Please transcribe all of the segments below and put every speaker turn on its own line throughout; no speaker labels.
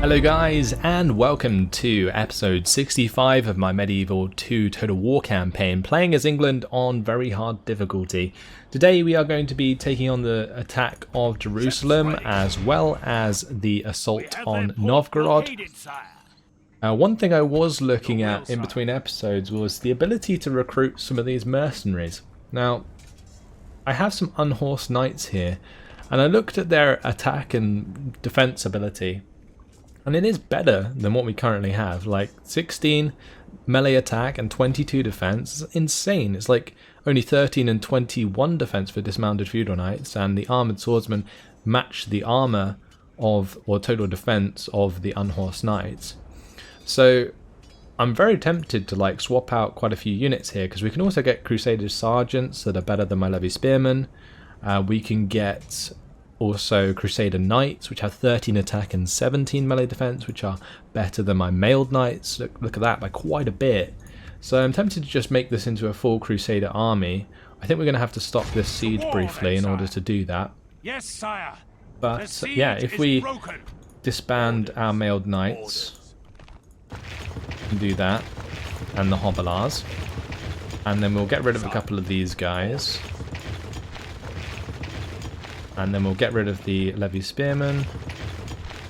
Hello guys, and welcome to episode 65 of my Medieval 2 Total War campaign, playing as England on very hard difficulty. Today we are going to be taking on the attack of Jerusalem as well as the assault on Novgorod. One thing I was looking at in between episodes was the ability to recruit some of these mercenaries. Now, I have some unhorsed knights here, and I looked at their attack and defense ability. And it is better than what we currently have, like 16 melee attack and 22 defense. It's insane. It's like only 13 and 21 defense for dismounted feudal knights, and the armored swordsmen match the armor of, or total defense of, the unhorsed knights. So I'm very tempted to like swap out quite a few units here, because we can also get Crusader sergeants that are better than my levy spearmen. We can get also Crusader Knights, which have 13 attack and 17 melee defense, which are better than my mailed Knights. Look at that, by quite a bit. So I'm tempted to just make this into a full Crusader army. I think we're going to have to stop this siege briefly in order to do that.
Yes, sire.
But yeah, if we disband our mailed Knights, and do that, and the Hobilars, and then we'll get rid of a couple of these guys. And then we'll get rid of the levy spearmen.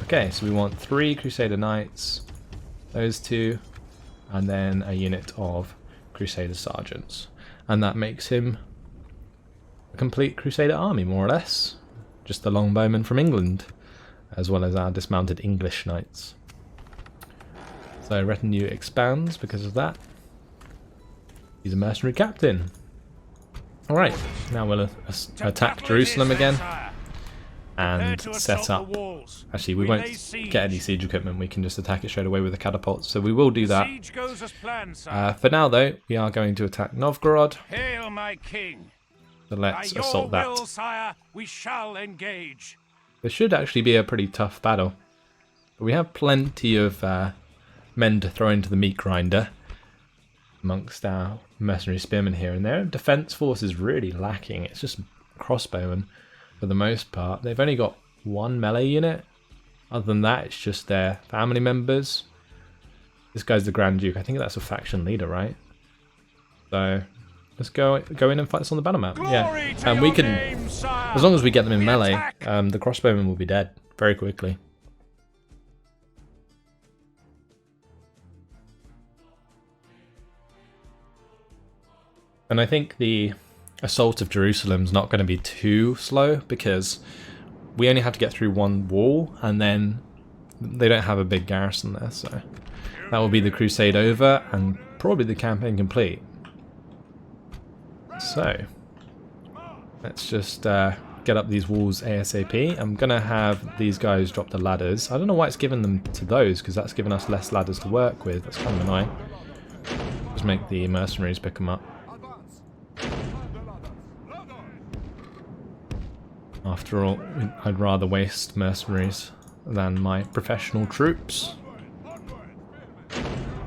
Okay, so we want 3 Crusader Knights, those 2, and then a unit of Crusader Sergeants. And that makes him a complete Crusader army, more or less. Just the longbowmen from England, as well as our dismounted English Knights. So retinue expands because of that. He's a mercenary captain. Alright, now we'll attack Jerusalem again and set up. Actually, we won't get any siege equipment, we can just attack it straight away with the catapults, so we will do that. For now though, we are going to attack Novgorod.
Hail my king.
So let's assault that.
Will, sire, we shall engage.
This should actually be a pretty tough battle. But we have plenty of men to throw into the meat grinder amongst our mercenary spearmen here, and their defense force is really lacking. It's just crossbowmen for the most part. They've only got 1 melee unit. Other than that, it's just their family members. This guy's the Grand Duke. I think that's a faction leader, right? So let's go in and fight this on the battle map. Yeah, and we can, as long as we get them in melee, the crossbowmen will be dead very quickly. And I think the assault of Jerusalem is not going to be too slow, because we only have to get through 1 wall, and then they don't have a big garrison there, so that will be the crusade over and probably the campaign complete. So let's just get up these walls ASAP. I'm going to have these guys drop the ladders. I don't know why it's given them to those, because that's given us less ladders to work with. That's kind of annoying. Just make the mercenaries pick them up. After all, I'd rather waste mercenaries than my professional troops.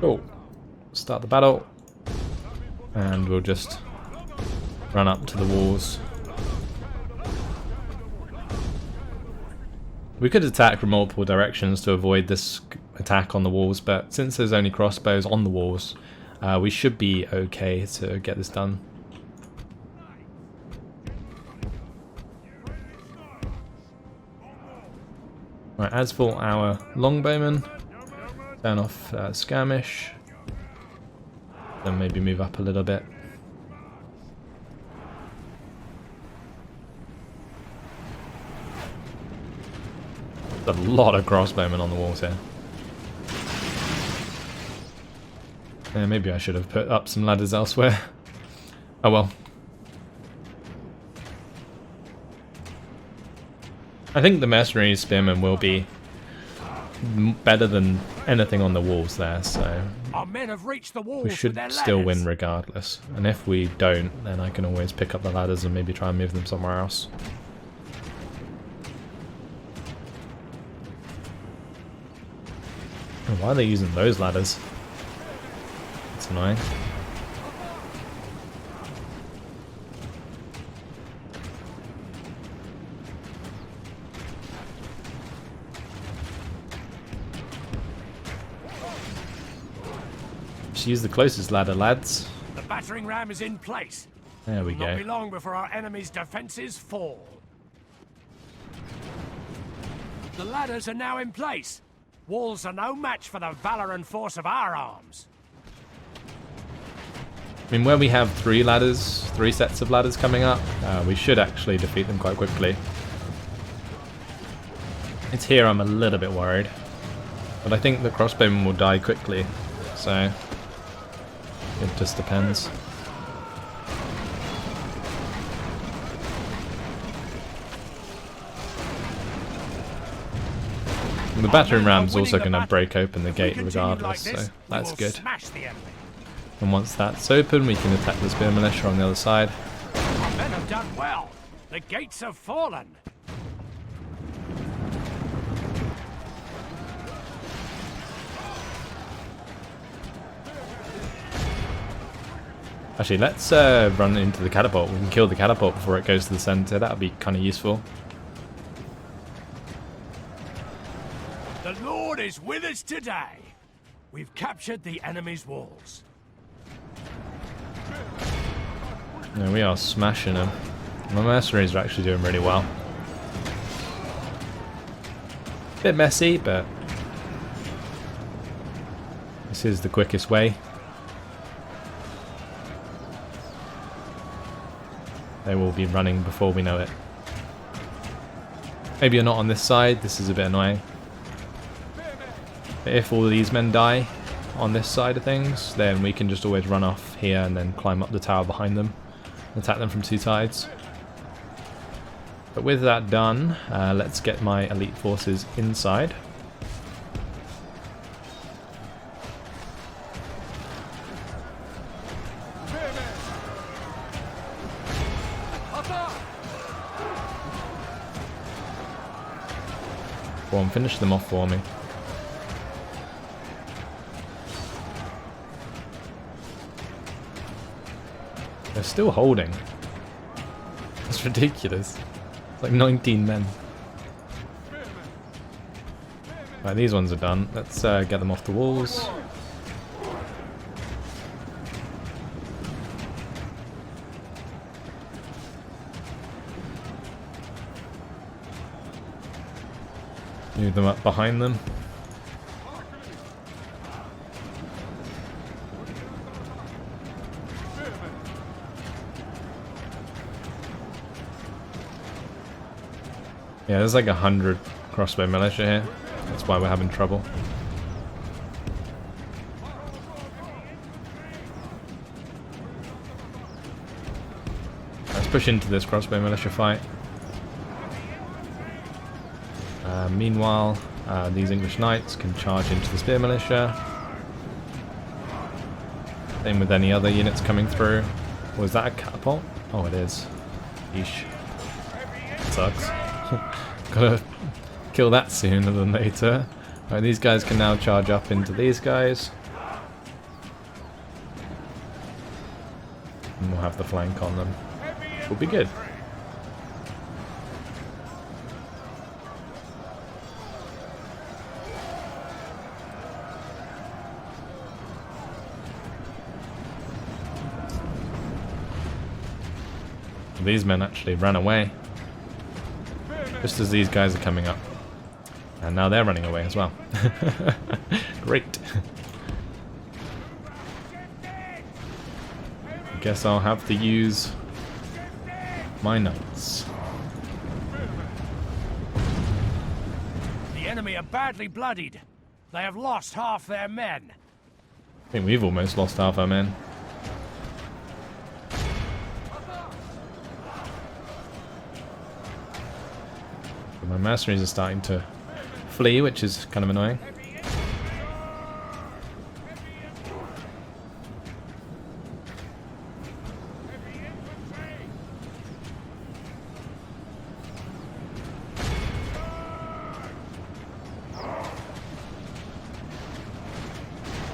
Oh, start the battle, and we'll just run up to the walls. We could attack from multiple directions to avoid this attack on the walls, but since there's only crossbows on the walls, we should be okay to get this done. Right, as for our longbowmen, turn off skirmish, then maybe move up a little bit. There's a lot of crossbowmen on the walls here. Yeah, maybe I should have put up some ladders elsewhere. Oh well. I think the mercenary spearmen will be better than anything on the walls there, so
our men have reached the walls,
we should still win regardless. And if we don't, then I can always pick up the ladders and maybe try and move them somewhere else. Oh, why are they using those ladders? That's annoying. Let's use the closest ladder, lads.
The battering ram is in place.
There we
It'll not be
go.
long before our enemy's defenses fall. The ladders are now in place. Walls are no match for the valor and force of our arms.
I mean, where we have three sets of ladders coming up, we should actually defeat them quite quickly. It's here I'm a little bit worried. But I think the crossbowman will die quickly, so it just depends. And the battering ram's also going to break open the gate regardless, so that's good. And once that's open, we can attack the spear militia on the other side.
Our men have done well. The gates have fallen.
Actually, let's run into the catapult. We can kill the catapult before it goes to the center. That would be kind of useful.
The Lord is with us today. We've captured the enemy's walls.
Yeah, we are smashing them. My mercenaries are actually doing really well. Bit messy, but this is the quickest way. They will be running before we know it. Maybe you're not on this side, this is a bit annoying. But if all of these men die on this side of things, then we can just always run off here and then climb up the tower behind them. Attack them from two sides. But with that done, let's get my elite forces inside. Go on, finish them off for me. They're still holding. That's ridiculous. It's like 19 men. Right, these ones are done. Let's get them off the walls. Move them up behind them. Yeah, there's like 100 crossbow militia here. That's why we're having trouble. Let's push into this crossbow militia fight. Meanwhile, these English knights can charge into the spear militia. Same with any other units coming through. Was that a catapult? Oh, it is. Yeesh. Sucks. Gotta kill that sooner than later. Right, these guys can now charge up into these guys. And we'll have the flank on them. Will be good. These men actually ran away just as these guys are coming up, and now they're running away as well. Great. I guess I'll have to use my knights.
The enemy are badly bloodied. They have lost half their men.
I think we've almost lost half our men. My mercenaries are starting to flee, which is kind of annoying.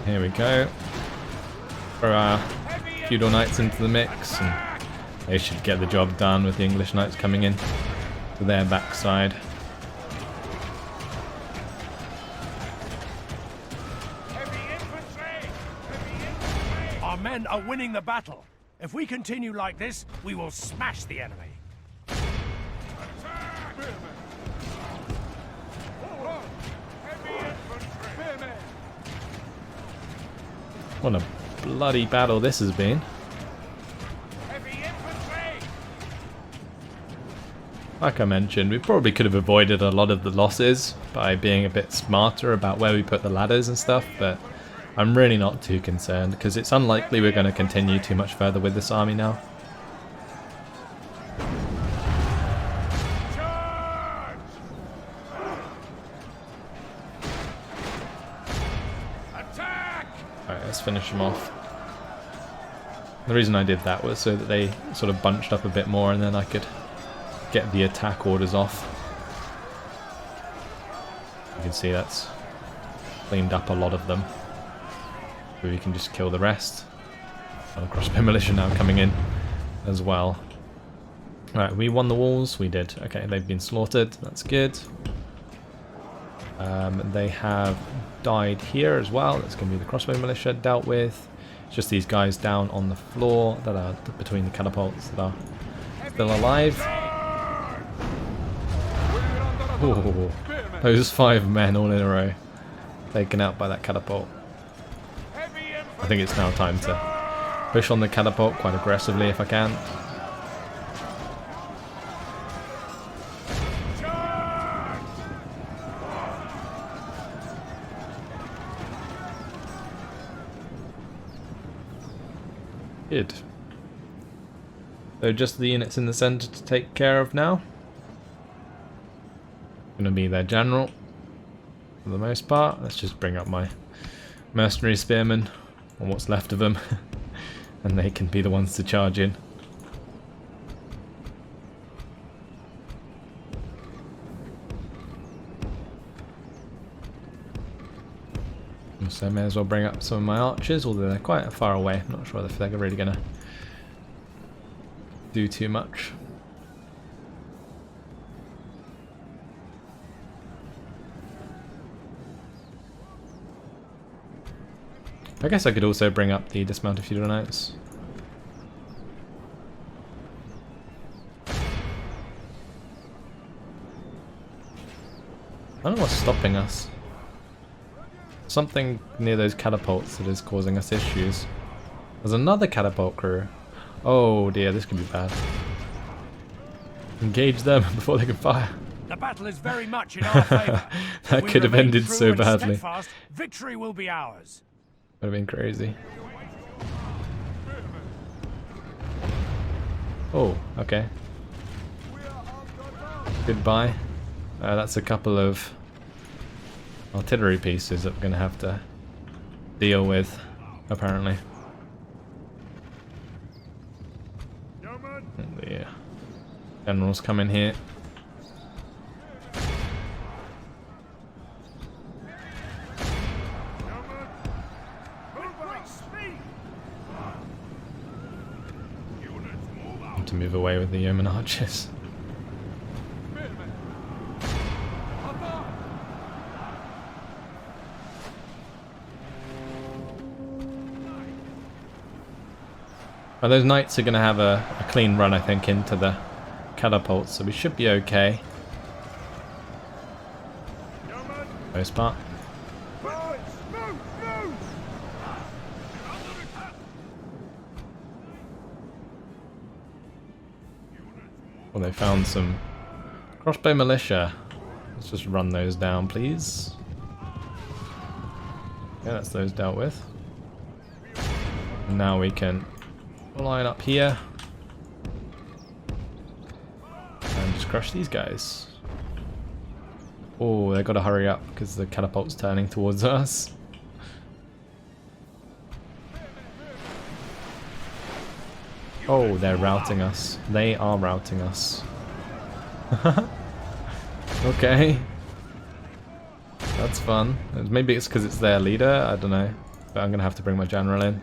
Here we go. Throw our feudal knights into the mix, and they should get the job done with the English knights coming in to their backside.
are winning the battle. If we continue like this, we will smash the enemy.
What a bloody battle this has been. Like I mentioned, we probably could have avoided a lot of the losses by being a bit smarter about where we put the ladders and stuff, but I'm really not too concerned because it's unlikely we're going to continue too much further with this army now. Alright, let's finish them off. The reason I did that was so that they sort of bunched up a bit more and then I could get the attack orders off. You can see that's cleaned up a lot of them. So we can just kill the rest. And crossbow militia now coming in as well. Alright, we won the walls. We did. Okay, they've been slaughtered. That's good. They have died here as well. That's going to be the crossbow militia dealt with. It's just these guys down on the floor that are between the catapults that are still alive. Ooh, those 5 men all in a row taken out by that catapult. I think it's now time to push on the catapult quite aggressively if I can. Good. So just the units in the centre to take care of now. Gonna be their general for the most part. Let's just bring up my mercenary spearmen, or what's left of them, and they can be the ones to charge in. So I may as well bring up some of my archers, although they're quite far away. I'm not sure if they're really gonna do too much. I guess I could also bring up the dismounted feudal knights. I don't know what's stopping us. Something near those catapults that is causing us issues. There's another catapult crew. Oh dear, this could be bad. Engage them before they can fire.
The battle is very much in our favour.
That could have ended so badly.
Steadfast, victory will be ours.
Would have been crazy. Oh, okay. Goodbye. That's a couple of artillery pieces that we're going to have to deal with, apparently. The generals come in here. To move away with the yeoman archers. Well, those knights are going to have a clean run, I think, into the catapults, so we should be okay. Most part. Well, they found some crossbow militia. Let's just run those down, please. Yeah, that's those dealt with. And now we can line up here and just crush these guys. Oh, they've got to hurry up because the catapult's turning towards us. Oh, they're routing us. They are routing us. Okay. That's fun. Maybe it's because it's their leader, I don't know. But I'm going to have to bring my general in.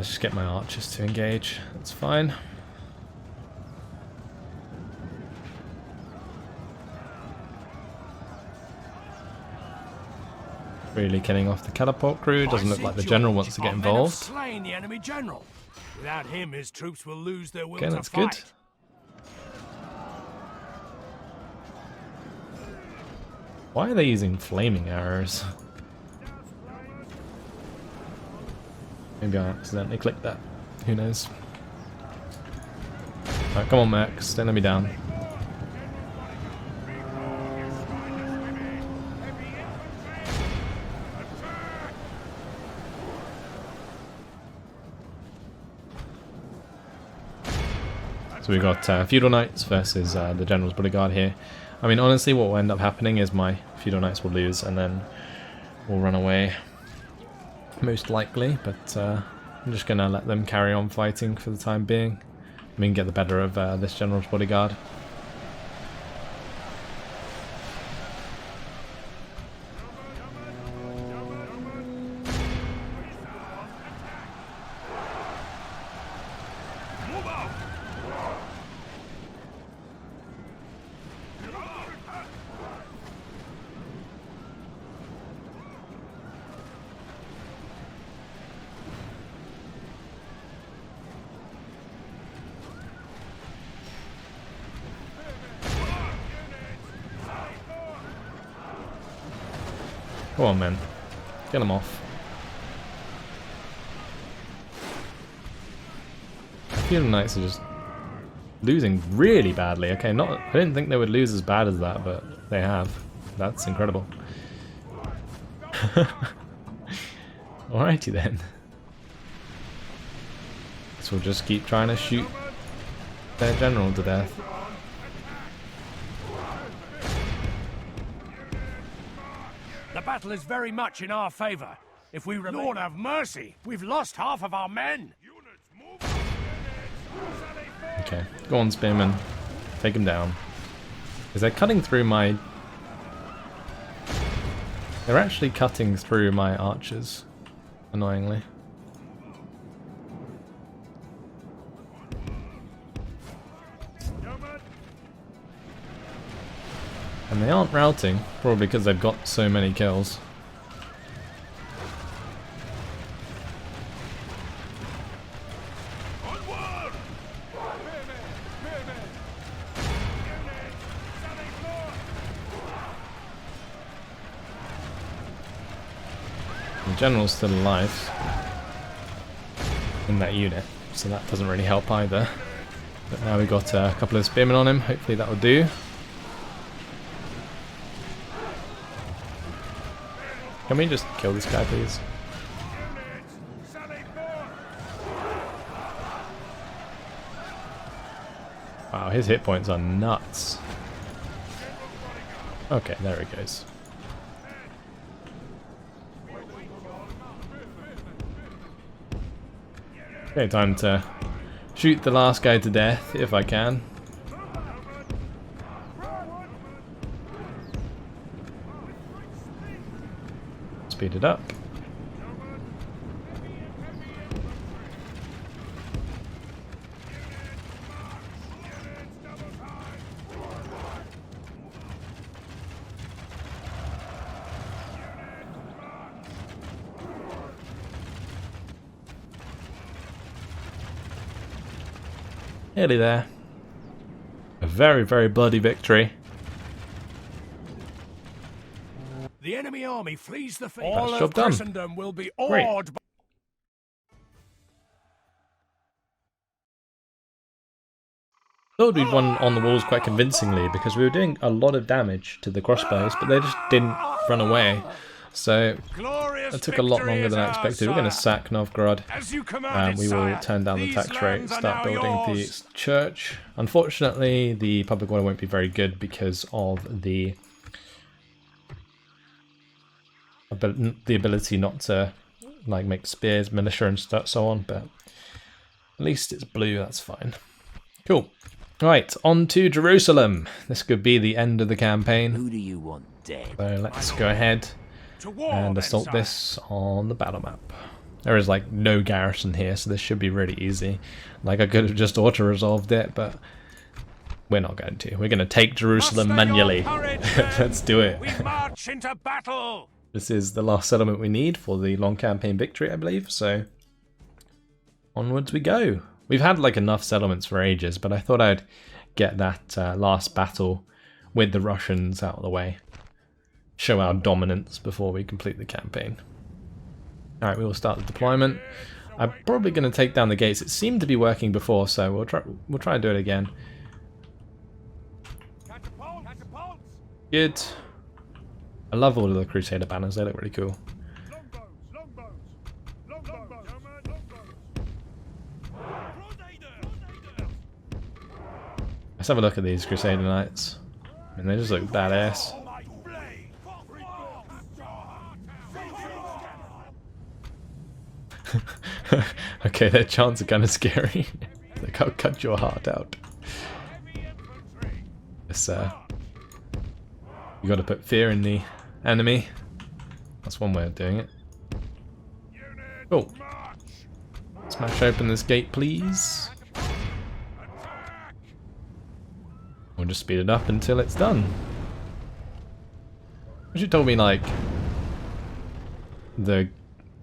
let's just get my archers to engage. That's fine. Really killing off the catapult crew. Doesn't look like the general wants to get involved.
Slain the enemy general. Without him, his troops will lose their will
Okay,
to
that's
fight.
good. Why are they using flaming arrows? Maybe I accidentally clicked that. Who knows? Alright, come on, Max. Don't let me down. So we've got Feudal Knights versus the General's Bodyguard here. I mean, honestly, what will end up happening is my Feudal Knights will lose and then we'll run away. Most likely, but I'm just going to let them carry on fighting for the time being. We can get the better of this General's Bodyguard. Come on, man. Get them off. Feudal Knights are just losing really badly. Okay, I didn't think they would lose as bad as that, but they have. That's incredible. Alrighty then. So we'll just keep trying to shoot their general to death.
The battle is very much in our favor. If we remain... Lord have mercy! We've lost half of our men!
Okay, go on, Spearman. Take him down. Because they're cutting through my... They're actually cutting through my archers, annoyingly. And they aren't routing, probably because they've got so many kills. The general's still alive in that unit, so that doesn't really help either. But now we've got a couple of spearmen on him, hopefully that will do. Can we just kill this guy, please? Wow, his hit points are nuts. Okay, there he goes. Okay, time to shoot the last guy to death, if I can. Speed it up. Nearly there. A very, very bloody victory.
The enemy army flees the field.
That's
All
job
of
done.
Christendom will be
Great.
awed by...
Thought we'd won on the walls quite convincingly because we were doing a lot of damage to the crossbows, but they just didn't run away. So
Glorious
it took a lot
victory
longer
is
than I
ours,
expected. We're going to
sire.
sack Novgorod.
As you commanded,
We will
sire.
turn down the
These
tax rate,
lands are
start
now
building the
yours.
church. Unfortunately, the public order won't be very good because of the ability not to like make spears, militia, and so on. But at least it's blue. That's fine. Cool. Right, on to Jerusalem. This could be the end of the campaign.
Who do you want dead?
So let's go ahead
To war,
and
then,
assault
sire.
this on the battle map. There is like no garrison here, so this should be really easy. Like I could have just auto-resolved it, but we're not going to. We're going to take Jerusalem manually. Let's do it.
We march into battle.
This is the last settlement we need for the long campaign victory, I believe, so onwards we go. We've had like enough settlements for ages, but I thought I'd get that last battle with the Russians out of the way. Show our dominance before we complete the campaign. Alright, we will start the deployment. I'm probably going to take down the gates. It seemed to be working before, so we'll try and do it again. Good. I love all of the Crusader banners, they look really cool. Let's have a look at these Crusader Knights. I mean, they just look badass. Okay, their chants are kind of scary. Like, I'll cut your heart out. This, you got to put fear in the enemy. That's one way of doing it. Oh, smash open this gate, please. We'll just speed it up until it's done. Wish you told me like the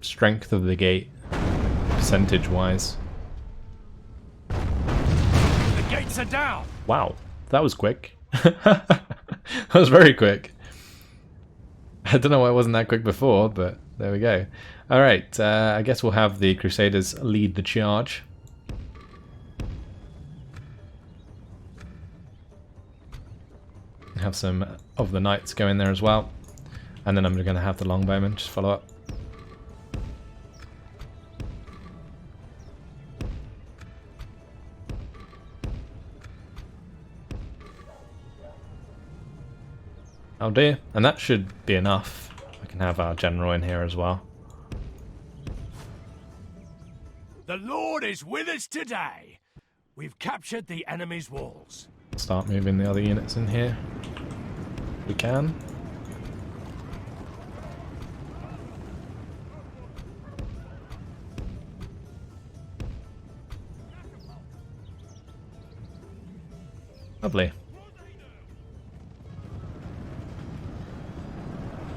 strength of the gate, percentage-wise.
The gates are down.
Wow, that was quick. That was very quick. I don't know why it wasn't that quick before, but there we go. Alright, I guess we'll have the Crusaders lead the charge. Have some of the Knights go in there as well. And then I'm going to have the Longbowmen just follow up. Oh dear, and that should be enough. We can have our general in here as well.
The Lord is with us today. We've captured the enemy's walls.
Start moving the other units in here. We can. Lovely.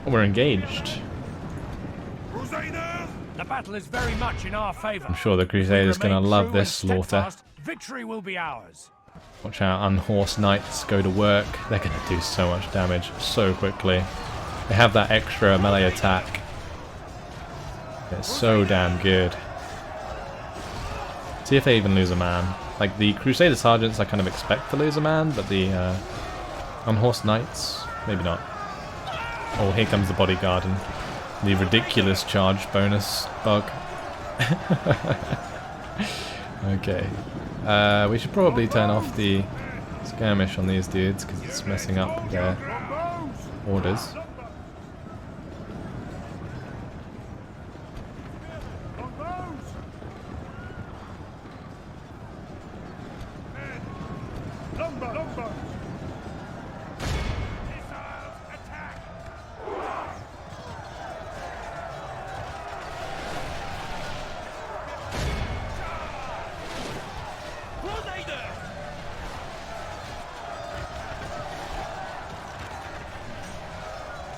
We're engaged.
The battle is very much in our favor.
I'm sure the Crusaders gonna love this slaughter.
Victory will be ours.
Watch out, unhorsed knights go to work. They're gonna do so much damage so quickly. They have that extra melee attack. It's so damn good. See if they even lose a man. Like the Crusader Sergeants I kind of expect to lose a man, but the unhorsed knights, maybe not. Oh, here comes the bodyguard and the ridiculous charge bonus bug. Okay. We should probably turn off the skirmish on these dudes because it's messing up their orders.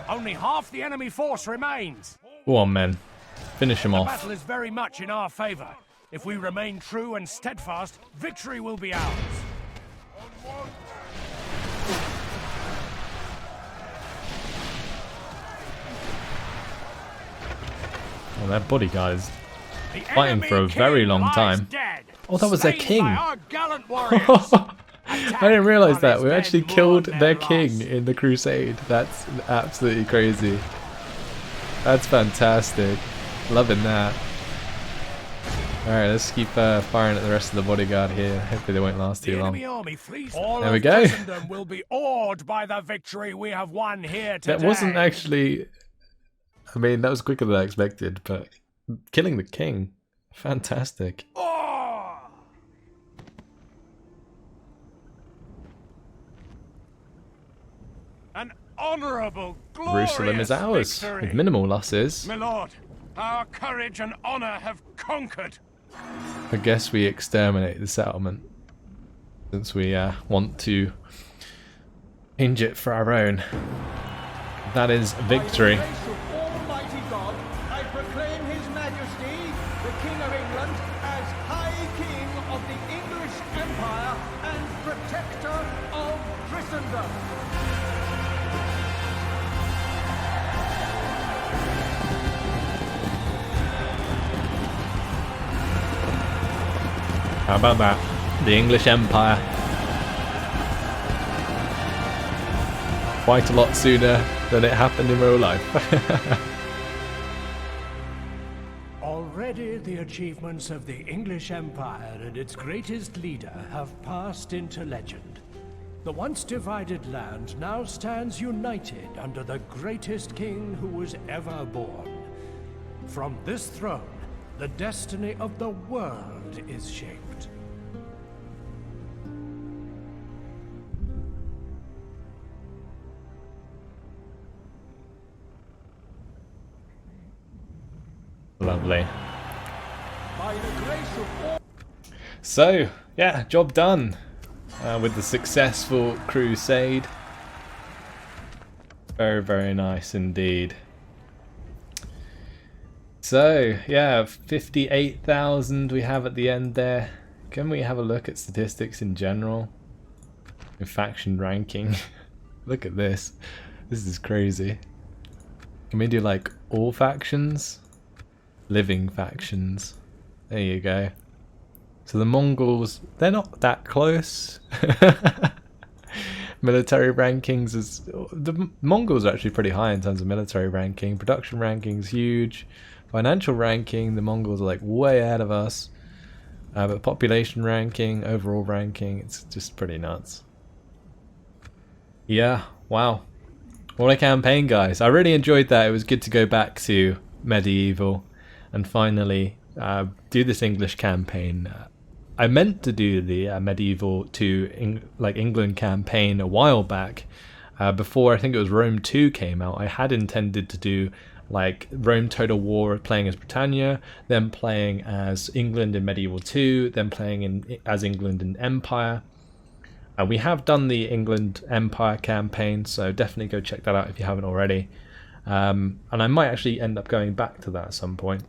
Only half the enemy force remains.
Go on, men. Finish him
The
off.
battle is very much in our favor. If we remain true and steadfast, victory will be ours.
Well, that bodyguard is
The
fighting
enemy
for a very
king
long
lies
time.
dead,
Oh, that was their
slain
king.
by our gallant warriors.
I didn't realize that. We actually killed their king
loss.
in the crusade. That's absolutely crazy. That's fantastic. Loving that. Alright, let's keep firing at the rest of the bodyguard here. Hopefully they won't last too long.
Enemy army flees. All
There we
of
go.
Christendom will be awed by the victory we have won here today.
That wasn't actually... I mean, that was quicker than I expected, but killing the king. Fantastic.
Oh! An honourable, glorious
Jerusalem is ours,
victory.
with minimal losses.
My lord, Our courage and honor have conquered.
I guess we exterminate the settlement, since we want to hinge it for our own. That is victory.
By the grace of Almighty God, I proclaim His Majesty, the King of England, as High King of the English Empire and Protector of Christendom.
How about that? The English Empire. Quite a lot sooner than it happened in real life.
Already the achievements of the English Empire and its greatest leader have passed into legend. The once divided land now stands united under the greatest king who was ever born. From this throne, the destiny of the world is shaped.
Lovely.
By the grace of all
So, yeah, job done with the successful crusade. Very, very nice indeed. So, yeah, 58,000 we have at the end there. Can we have a look at statistics in general? In faction ranking. Look at this. This is crazy. Can we do like all factions? Living factions. There you go. So the Mongols, they're not that close. Military rankings is the Mongols are actually pretty high in terms of military ranking. Production ranking's huge. Financial ranking, the Mongols are like way ahead of us. But population ranking, overall ranking, it's just pretty nuts. Yeah, wow. What a campaign, guys. I really enjoyed that. It was good to go back to medieval and finally do this English campaign. I meant to do the medieval to England campaign a while back, before I think it was Rome 2 came out. I had intended to do like Rome Total War playing as Britannia, then playing as England in Medieval 2, then playing as England in Empire. We have done the England Empire campaign, so definitely go check that out if you haven't already. And I might actually end up going back to that at some point.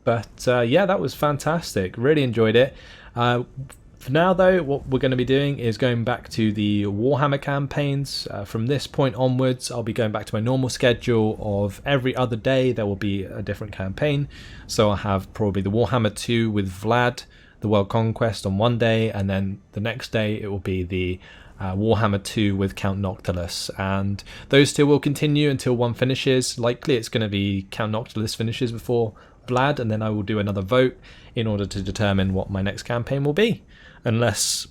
But yeah, that was fantastic. Really enjoyed it. For now, though, what we're going to be doing is going back to the Warhammer campaigns. From this point onwards, I'll be going back to my normal schedule of every other day. There will be a different campaign. So I'll have probably the Warhammer 2 with Vlad, the World Conquest on one day, and then the next day it will be the Warhammer 2 with Count Noctilus, and those two will continue until one finishes. Likely it's going to be Count Noctilus finishes before Vlad, and then I will do another vote in order to determine what my next campaign will be, unless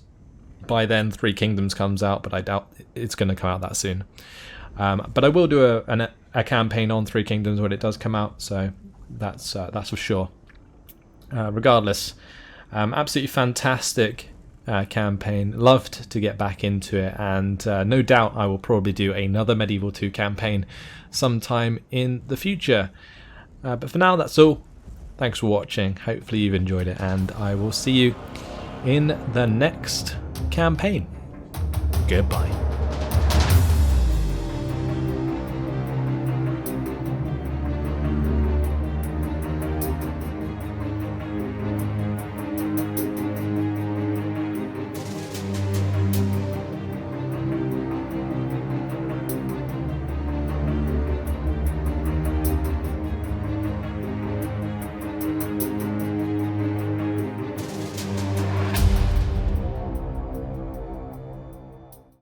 by then Three Kingdoms comes out, but I doubt it's going to come out that soon. But I will do a campaign on Three Kingdoms when it does come out, so that's for sure. Regardless, absolutely fantastic campaign. Loved to get back into it, and no doubt I will probably do another Medieval 2 campaign sometime in the future. But for now, that's all. Thanks for watching. Hopefully you've enjoyed it, and I will see you in the next campaign. Goodbye.